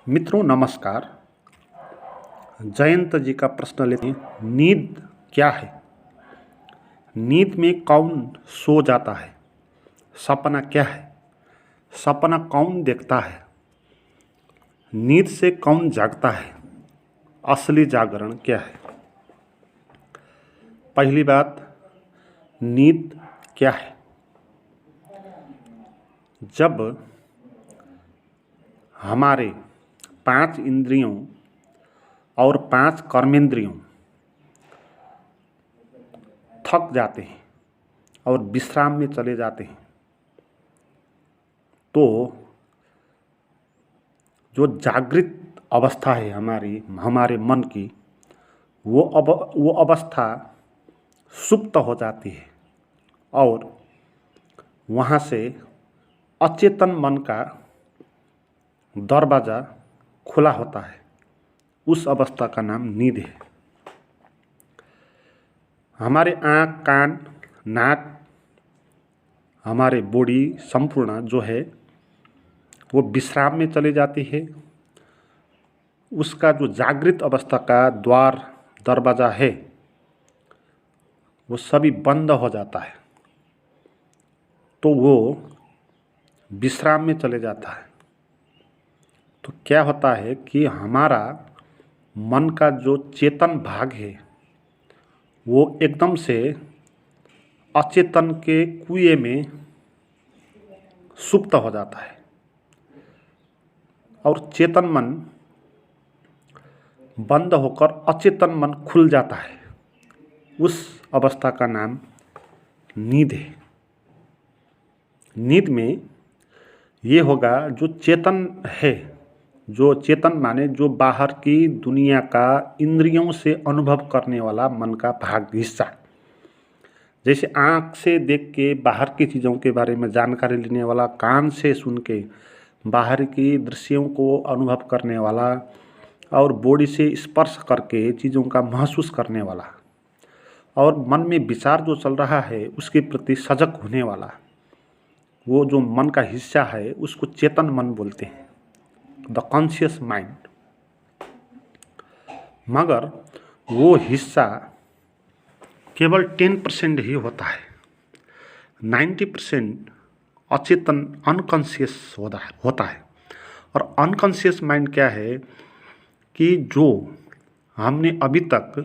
मित्रों नमस्कार। जयंत जी का प्रश्न लेते हैं, नींद क्या है? नींद में कौन सो जाता है? सपना क्या है? सपना कौन देखता है? नींद से कौन जागता है? असली जागरण क्या है? पहली बात, नींद क्या है? जब हमारे 5 इंद्रियों और 5 कर्मेंद्रियों थक जाते हैं और विश्राम में चले जाते हैं, तो जो जागृत अवस्था है हमारे मन की, वो अवस्था सुप्त हो जाती है और वहाँ से अचेतन मन का दरवाज़ा खुला होता है। उस अवस्था का नाम नींद है। हमारे आँख, कान, नाक, हमारे बॉडी संपूर्ण जो है वो विश्राम में चले जाती है। उसका जो जागृत अवस्था का दरवाज़ा है वो सभी बंद हो जाता है, तो वो विश्राम में चले जाता है। तो क्या होता है कि हमारा मन का जो चेतन भाग है वो एकदम से अचेतन के कुएं में सुप्त हो जाता है और चेतन मन बंद होकर अचेतन मन खुल जाता है। उस अवस्था का नाम नींद है। नींद में ये होगा, जो चेतन है, जो चेतन माने जो बाहर की दुनिया का इंद्रियों से अनुभव करने वाला मन का भाग, हिस्सा, जैसे आँख से देख के बाहर की चीज़ों के बारे में जानकारी लेने वाला, कान से सुन के बाहर की दृश्यों को अनुभव करने वाला और बॉडी से स्पर्श करके चीज़ों का महसूस करने वाला और मन में विचार जो चल रहा है उसके प्रति सजग होने वाला, वो जो मन का हिस्सा है उसको चेतन मन बोलते हैं, द कॉन्शियस माइंड। मगर वो हिस्सा केवल 10% ही होता है। 90% अचेतन अनकॉन्शियस होता है। और अनकॉन्शियस माइंड क्या है कि जो हमने अभी तक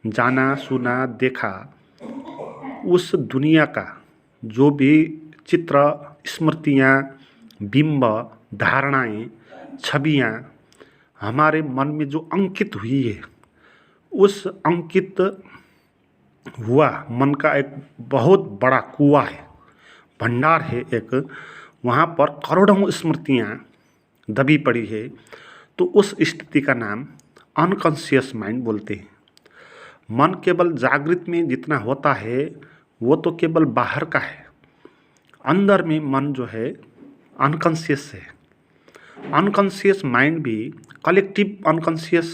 जाना, सुना, देखा, उस दुनिया का जो भी चित्र, स्मृतियाँ, बिंब, धारणाएं, छवियाँ हमारे मन में जो अंकित हुई है, उस अंकित हुआ मन का एक बहुत बड़ा कुआं है, भंडार है एक, वहाँ पर करोड़ों स्मृतियाँ दबी पड़ी है। तो उस स्थिति का नाम अनकॉन्शियस माइंड बोलते हैं। मन केवल जागृत में जितना होता है वो तो केवल बाहर का है, अंदर में मन जो है अनकॉन्शियस है। अनकॉन्शियस माइंड भी कलेक्टिव अनकॉन्शियस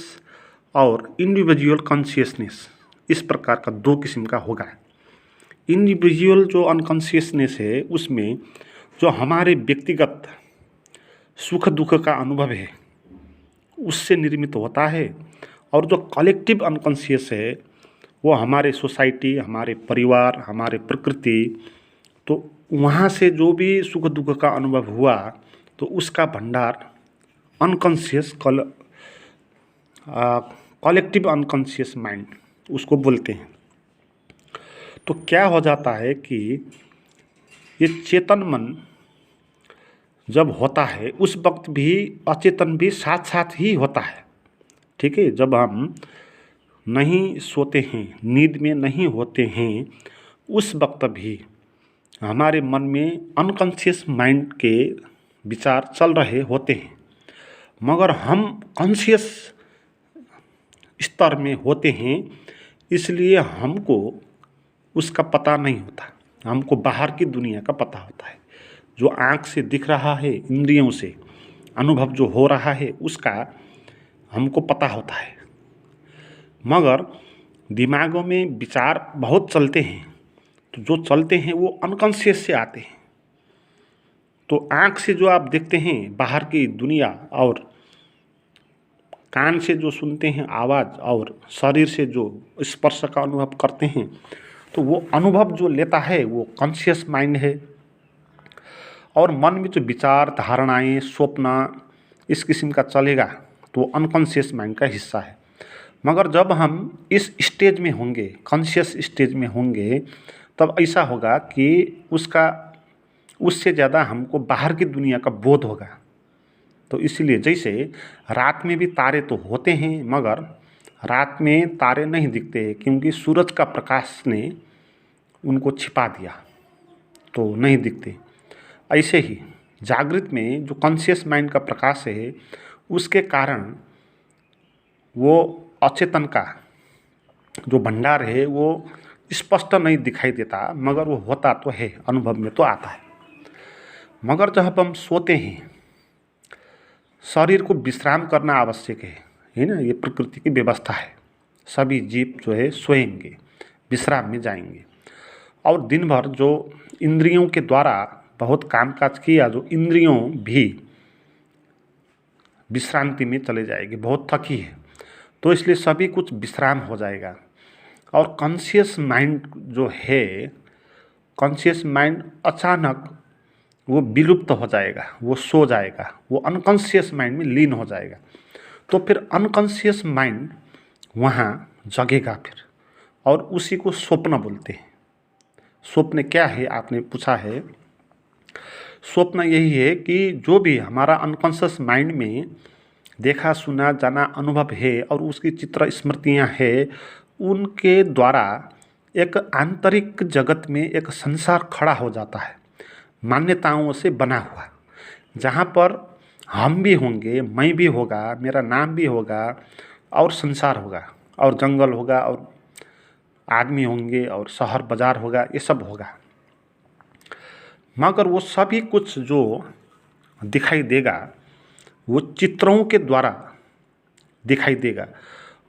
और इंडिविजुअल कॉन्शियसनेस, इस प्रकार का 2 किस्म का होगा। इंडिविजुअल जो अनकॉन्शियसनेस है उसमें जो हमारे व्यक्तिगत सुख दुख का अनुभव है उससे निर्मित होता है, और जो कलेक्टिव अनकॉन्शियस है वो हमारे सोसाइटी, हमारे परिवार, हमारे प्रकृति, तो वहाँ से जो भी सुख दुख का अनुभव हुआ तो उसका भंडार अनकॉन्शियस कलेक्टिव अनकॉन्शियस माइंड उसको बोलते हैं। तो क्या हो जाता है कि ये चेतन मन जब होता है उस वक्त भी अचेतन भी साथ साथ ही होता है। ठीक है, जब हम नहीं सोते हैं, नींद में नहीं होते हैं, उस वक्त भी हमारे मन में अनकॉन्शियस माइंड के विचार चल रहे होते हैं, मगर हम कॉन्शियस स्तर में होते हैं, इसलिए हमको उसका पता नहीं होता। हमको बाहर की दुनिया का पता होता है, जो आँख से दिख रहा है, इंद्रियों से अनुभव जो हो रहा है उसका हमको पता होता है। मगर दिमागों में विचार बहुत चलते हैं, तो जो चलते हैं वो अनकॉन्शियस से आते हैं। तो आँख से जो आप देखते हैं बाहर की दुनिया और कान से जो सुनते हैं आवाज़ और शरीर से जो स्पर्श का अनुभव करते हैं, तो वो अनुभव जो लेता है वो कॉन्शियस माइंड है। और मन में जो विचार, धारणाएं, स्वप्न इस किस्म का चलेगा तो अनकॉन्शियस माइंड का हिस्सा है। मगर जब हम इस स्टेज में होंगे, कॉन्शियस स्टेज में होंगे, तब ऐसा होगा कि उससे ज़्यादा हमको बाहर की दुनिया का बोध होगा। तो इसलिए जैसे रात में भी तारे तो होते हैं, मगर रात में तारे नहीं दिखते क्योंकि सूरज का प्रकाश ने उनको छिपा दिया, तो नहीं दिखते। ऐसे ही जागृत में जो कॉन्शियस माइंड का प्रकाश है, उसके कारण वो अचेतन का जो भंडार है वो स्पष्ट नहीं दिखाई देता, मगर वो होता तो है, अनुभव में तो आता है। मगर जब हम सोते हैं, शरीर को विश्राम करना आवश्यक है ना। ये प्रकृति की व्यवस्था है। सभी जीव जो है सोएंगे, विश्राम में जाएंगे। और दिन भर जो इंद्रियों के द्वारा बहुत कामकाज किया, जो इंद्रियों भी विश्रांति में चले जाएगी, बहुत थकी है, तो इसलिए सभी कुछ विश्राम हो जाएगा। और कॉन्शियस माइंड जो है, कॉन्शियस माइंड अचानक वो विलुप्त हो जाएगा, वो सो जाएगा, वो अनकॉन्शियस माइंड में लीन हो जाएगा। तो फिर अनकॉन्शियस माइंड वहाँ जगेगा फिर, और उसी को स्वप्न बोलते हैं। स्वप्न क्या है आपने पूछा है। स्वप्न यही है कि जो भी हमारा अनकॉन्शियस माइंड में देखा, सुना, जाना अनुभव है और उसकी चित्र स्मृतियाँ हैं, उनके द्वारा एक आंतरिक जगत में एक संसार खड़ा हो जाता है, मान्यताओं से बना हुआ, जहाँ पर हम भी होंगे, मैं भी होगा, मेरा नाम भी होगा, और संसार होगा, और जंगल होगा, और आदमी होंगे, और शहर बाजार होगा, ये सब होगा। मगर वो सभी कुछ जो दिखाई देगा वो चित्रों के द्वारा दिखाई देगा।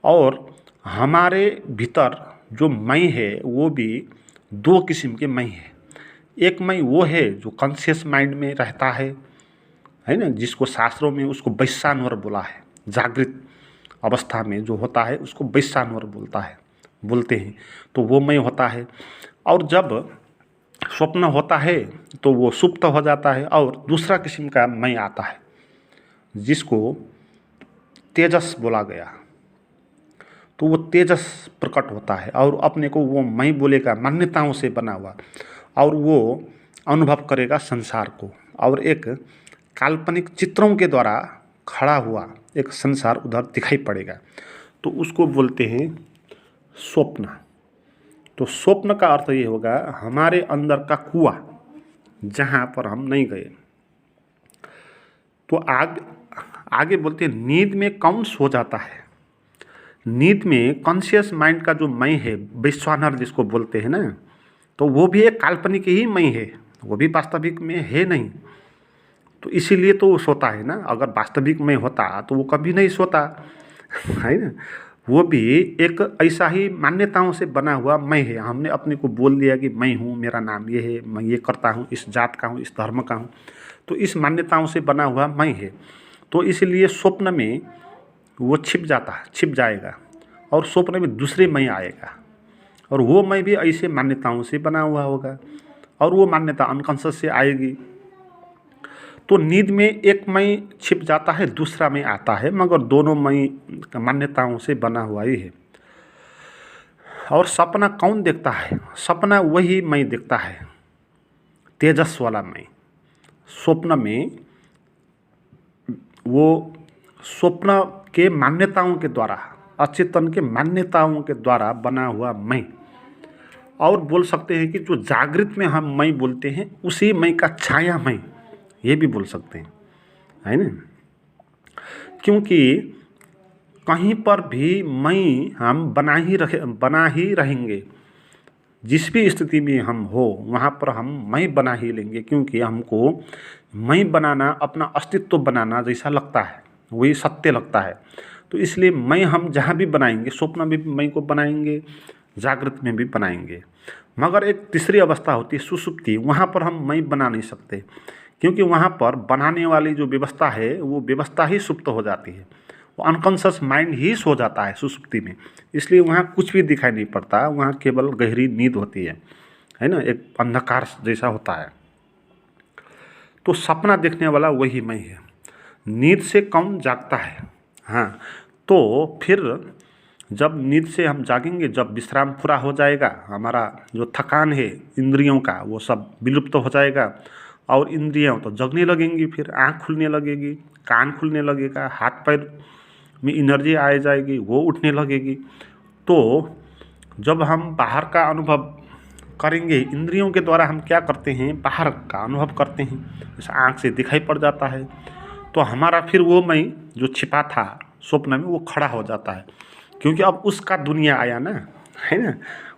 और हमारे भीतर जो मैं है वो भी दो किस्म के मैं है। एक मैं वो है जो कॉन्शियस माइंड में रहता है ना, जिसको शास्त्रों में उसको वैश्वानर बोला है। जागृत अवस्था में जो होता है उसको वैश्वानर बोलते हैं, तो वो मैं होता है। और जब स्वप्न होता है तो वो सुप्त हो जाता है, और दूसरा किस्म का मैं आता है जिसको तेजस बोला गया। तो वो तेजस प्रकट होता है और अपने को वो मैं बोलेगा, मान्यताओं से बना हुआ, और वो अनुभव करेगा संसार को, और एक काल्पनिक चित्रों के द्वारा खड़ा हुआ एक संसार उधर दिखाई पड़ेगा। तो उसको बोलते हैं स्वप्न। तो स्वप्न का अर्थ ये होगा हमारे अंदर का कुआं, जहाँ पर हम नहीं गए। तो आगे बोलते हैं नींद में कौन सो जाता है। नींद में कॉन्शियस माइंड का जो मैं है, वैश्वानर जिसको बोलते हैं ना, तो वो भी एक काल्पनिक ही मैं है, वो भी वास्तविक में है नहीं। तो इसीलिए तो वो सोता है ना। अगर वास्तविक में होता तो वो कभी नहीं सोता, है ना। वो भी एक ऐसा ही मान्यताओं से बना हुआ मैं है। हमने अपने को बोल दिया कि मैं हूँ, मेरा नाम ये है, मैं ये करता हूँ, इस जात का हूँ, इस धर्म का हूँ, तो इस मान्यताओं से बना हुआ मैं है। तो इसलिए स्वप्न में वो छिप जाएगा, और स्वप्न में दूसरे मैं आएगा, और वो मैं भी ऐसे मान्यताओं से बना हुआ होगा, और वो मान्यता अनकॉन्शियस से आएगी। तो नींद में एक मैं छिप जाता है, दूसरा मैं आता है, मगर दोनों मैं मान्यताओं से बना हुआ ही है। और सपना कौन देखता है? सपना वही मैं देखता है, तेजस वाला मैं। स्वप्न में वो स्वप्न के मान्यताओं के द्वारा, अचेतन के मान्यताओं के द्वारा बना हुआ मैं। और बोल सकते हैं कि जो जागृत में हम मैं बोलते हैं, उसी मैं का छाया मैं, ये भी बोल सकते हैं, है ना। क्योंकि कहीं पर भी मैं हम बना ही रहेंगे। जिस भी स्थिति में हम हो वहाँ पर हम मैं बना ही लेंगे, क्योंकि हमको मैं बनाना, अपना अस्तित्व बनाना जैसा लगता है, वही सत्य लगता है। तो इसलिए मैं हम जहाँ भी बनाएंगे, स्वप्न में भी मैं को बनाएंगे, जागृत में भी बनाएंगे। मगर एक तीसरी अवस्था होती है सुषुप्ति, वहाँ पर हम मैं बना नहीं सकते, क्योंकि वहाँ पर बनाने वाली जो व्यवस्था है वो व्यवस्था ही सुप्त हो जाती है, तो अनकॉन्शियस माइंड ही सो जाता है सुसुप्ति में, इसलिए वहाँ कुछ भी दिखाई नहीं पड़ता, वहाँ केवल गहरी नींद होती है ना, एक अंधकार जैसा होता है। तो सपना देखने वाला वही मैं है। नींद से कौन जागता है? हाँ, तो फिर जब नींद से हम जागेंगे, जब विश्राम पूरा हो जाएगा, हमारा जो थकान है इंद्रियों का वो सब विलुप्त हो जाएगा और इंद्रियां तो जगने लगेंगी, फिर आँख खुलने लगेगी, कान खुलने लगेगा, हाथ पैर में एनर्जी आ जाएगी, वो उठने लगेगी। तो जब हम बाहर का अनुभव करेंगे, इंद्रियों के द्वारा हम क्या करते हैं, बाहर का अनुभव करते हैं, जैसे आँख से दिखाई पड़ जाता है, तो हमारा फिर वो मैं जो छिपा था स्वप्न में वो खड़ा हो जाता है, क्योंकि अब उसका दुनिया आया ना, है ना,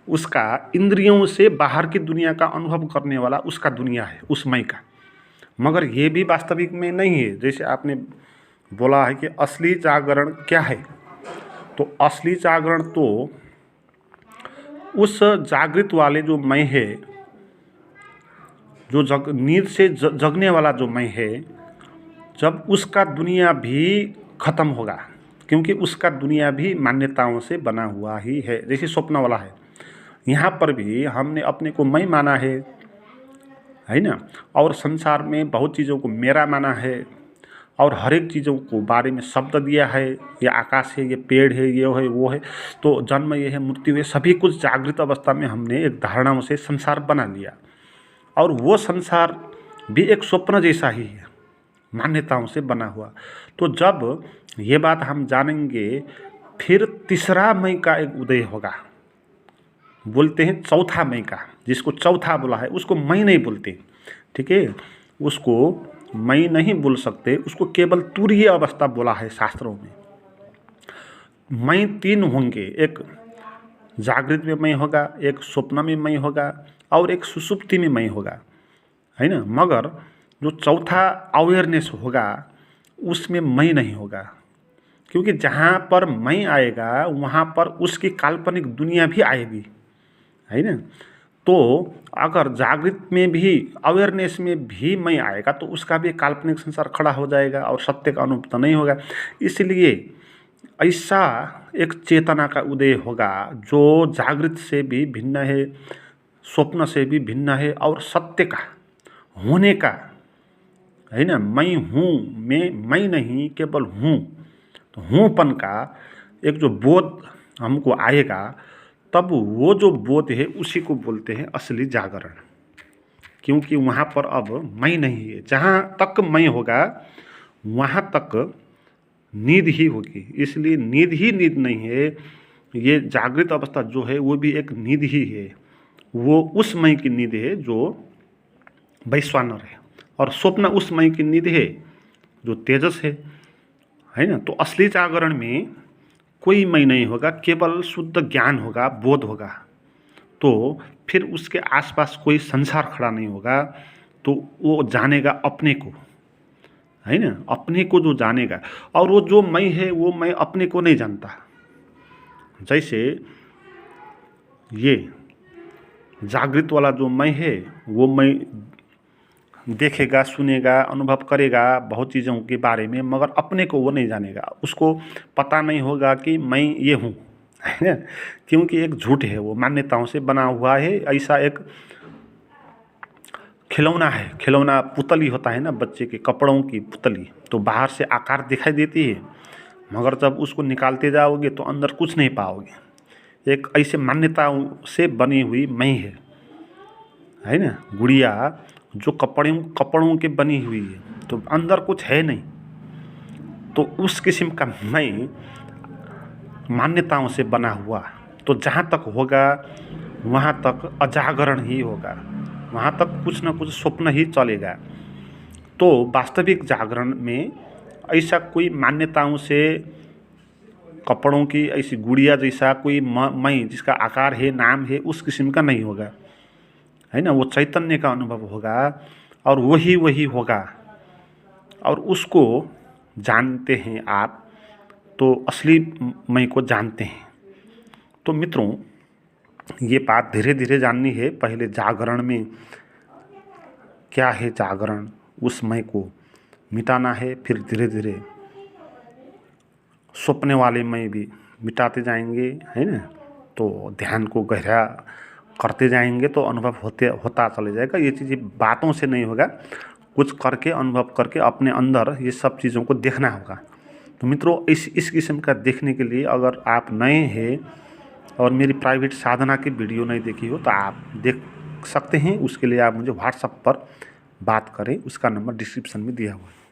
उसका इंद्रियों से बाहर की दुनिया का अनुभव करने वाला उसका दुनिया है, उस मैं का। मगर ये भी वास्तविक में नहीं है। जैसे आपने बोला है कि असली जागरण क्या है, तो असली जागरण तो उस जागृत वाले जो मैं है, जो नींद से जगने वाला जो मैं है, जब उसका दुनिया भी खत्म होगा, क्योंकि उसका दुनिया भी मान्यताओं से बना हुआ ही है, जैसे स्वप्न वाला है। यहाँ पर भी हमने अपने को मैं माना है ना, और संसार में बहुत चीज़ों को मेरा माना है, और हर एक चीज़ों को बारे में शब्द दिया है, ये आकाश है, ये पेड़ है, ये है, वो है, तो जन्म ये है, मृत्यु है, सभी कुछ जागृत अवस्था में हमने एक धारणाओं से संसार बना लिया, और वो संसार भी एक स्वप्न जैसा ही है, मान्यताओं से बना हुआ। तो जब ये बात हम जानेंगे, फिर तीसरा मैं का एक उदय होगा, बोलते हैं चौथा मैं का, जिसको चौथा बोला है उसको मैं नहीं बोलते, ठीक है, उसको मैं नहीं बोल सकते, उसको केवल तुरीय अवस्था बोला है शास्त्रों में। मैं तीन होंगे, एक जागृत में मैं होगा, एक स्वप्न में मैं होगा, और एक सुसुप्ति में मैं होगा, है ना। मगर जो चौथा अवेयरनेस होगा उसमें मैं नहीं होगा, क्योंकि जहाँ पर मैं आएगा वहाँ पर उसकी काल्पनिक दुनिया भी आएगी, है ना। तो अगर जागृत में भी, अवेयरनेस में भी मैं आएगा तो उसका भी काल्पनिक संसार खड़ा हो जाएगा और सत्य का अनुभव तो नहीं होगा। इसलिए ऐसा एक चेतना का उदय होगा जो जागृत से भी भिन्न है, स्वप्न से भी भिन्न है, और सत्य का होने का, है ना। मैं हूँ, मैं नहीं केवल हूँ, तो हूँपन का एक जो बोध हमको आएगा, तब वो जो बोध है उसी को बोलते हैं असली जागरण, क्योंकि वहाँ पर अब मैं नहीं है। जहाँ तक मैं होगा वहाँ तक नींद ही होगी, इसलिए नींद ही नींद नहीं है। ये जागृत अवस्था जो है वो भी एक नींद ही है, वो उस मैं की नींद है जो वैश्वानर है, और स्वप्न उस मैं की नींद है जो तेजस है ना। तो असली जागरण में कोई मैं नहीं होगा, केवल शुद्ध ज्ञान होगा, बोध होगा। तो फिर उसके आसपास कोई संसार खड़ा नहीं होगा, तो वो जानेगा अपने को, है ना, अपने को जो जानेगा। और वो जो मैं है वो मैं अपने को नहीं जानता। जैसे ये जागृत वाला जो मैं है वो मैं देखेगा, सुनेगा, अनुभव करेगा बहुत चीज़ों के बारे में, मगर अपने को वो नहीं जानेगा, उसको पता नहीं होगा कि मैं ये हूँ, है ना, क्योंकि एक झूठ है, वो मान्यताओं से बना हुआ है। ऐसा एक खिलौना है, खिलौना पुतली होता है ना, बच्चे के कपड़ों की पुतली, तो बाहर से आकार दिखाई देती है, मगर जब उसको निकालते जाओगे तो अंदर कुछ नहीं पाओगे। एक ऐसे मान्यताओं से बनी हुई मैं है ना, गुड़िया जो कपड़ों के बनी हुई है, तो अंदर कुछ है नहीं। तो उस किस्म का मैं मान्यताओं से बना हुआ, तो जहाँ तक होगा वहाँ तक अजागरण ही होगा, वहाँ तक कुछ न कुछ स्वप्न ही चलेगा। तो वास्तविक जागरण में ऐसा कोई मान्यताओं से, कपड़ों की ऐसी गुड़िया जैसा कोई मैं जिसका आकार है, नाम है, उस किस्म का नहीं होगा, है ना। वो चैतन्य का अनुभव होगा और वही होगा, और उसको जानते हैं आप, तो असली मैं को जानते हैं। तो मित्रों, ये बात धीरे धीरे जाननी है। पहले जागरण में क्या है, जागरण, उस मैं को मिटाना है, फिर धीरे धीरे सपने वाले में भी मिटाते जाएंगे, है ना। तो ध्यान को गहरा करते जाएंगे तो अनुभव होता चले जाएगा। ये चीज़ें बातों से नहीं होगा, कुछ करके अनुभव करके अपने अंदर ये सब चीज़ों को देखना होगा। तो मित्रों, इस किस्म का देखने के लिए अगर आप नए हैं और मेरी प्राइवेट साधना की वीडियो नहीं देखी हो तो आप देख सकते हैं। उसके लिए आप मुझे व्हाट्सएप पर बात करें, उसका नंबर डिस्क्रिप्शन में दिया हुआ है।